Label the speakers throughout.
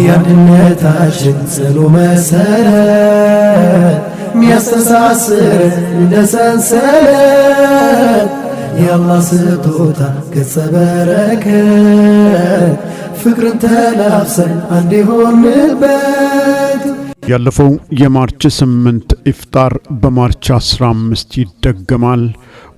Speaker 1: የአንድነታችን ጽኑ መሰረት ሚያስተሳስር እንደ ሰንሰለት የአላህ ስጦታ ገጸ በረከት ፍቅርን ተላብሰን አንድ ሆንበት።
Speaker 2: ያለፈው የማርች 8 ኢፍጣር በማርች 15 ይደገማል።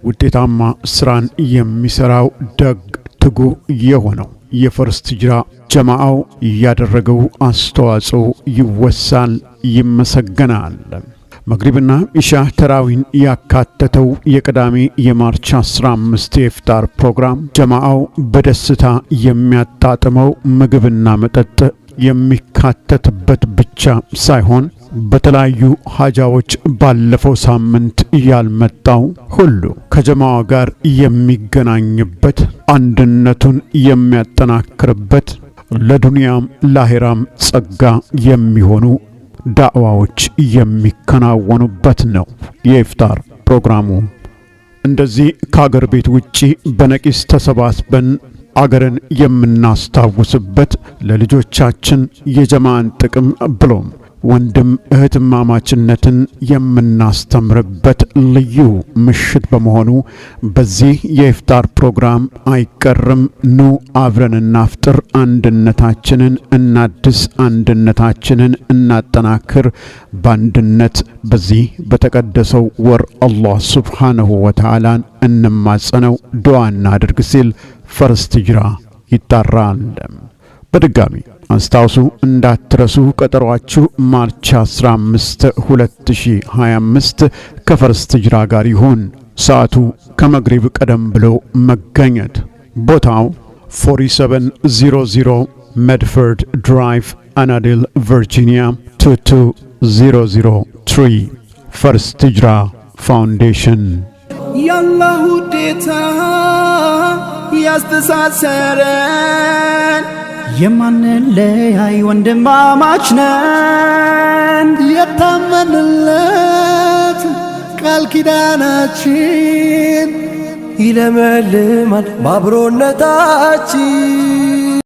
Speaker 2: ውጤታማ ስራን የሚሰራው ደግ ትጉ የሆነው የፈርስት ሂጅራ ጀማዓው ያደረገው አስተዋጽኦ ይወሳል፣ ይመሰገናል። መግሪብና ኢሻ ተራዊን ያካተተው የቅዳሜ የማርች 15 የኢፍጣር ፕሮግራም ጀማዓው በደስታ የሚያጣጥመው ምግብና መጠጥ የሚካተትበት ብቻ ሳይሆን በተለያዩ ሀጃዎች ባለፈው ሳምንት ያልመጣው ሁሉ ከጀማዓ ጋር የሚገናኝበት አንድነቱን የሚያጠናክርበት ለዱንያም ለአኺራም ጸጋ የሚሆኑ ዳዕዋዎች የሚከናወኑበት ነው የኢፍጣር ፕሮግራሙ። እንደዚህ ከአገር ቤት ውጪ በነቂስ ተሰባስበን አገርን የምናስታውስበት ለልጆቻችን የጀማዓን ጥቅም ብሎም ወንድም እህትማማችነትን የምናስተምርበት ልዩ ምሽት በመሆኑ በዚህ የኢፍጣር ፕሮግራም አይቀርም። ኑ አብረን እናፍጥር፣ አንድነታችንን እናድስ፣ አንድነታችንን እናጠናክር፣ በአንድነት በዚህ በተቀደሰው ወር አላህ ሱብሓነሁ ወተዓላን እንማጸነው፣ ዱዓ እናድርግ ሲል ፈርስት ሂጅራ ይጣራል። በድጋሚ አስታውሱ እንዳትረሱ፣ ቀጠሯችሁ ማርች 15 2025 ከፈርስት ሂጅራ ጋር ይሁን። ሰዓቱ ከመግሪብ ቀደም ብሎ መገኘት። ቦታው 4700 ሜድፈርድ ድራይቭ አናዲል ቨርጂኒያ 22003 ፈርስት ሂጅራ ፋውንዴሽን።
Speaker 1: ያላህ ውዴታ ያስተሳሰረን የማንለያይ ወንድማማች ነን። የታመንለት ቃል ኪዳናችን ይለመልማል በአብሮነታችን።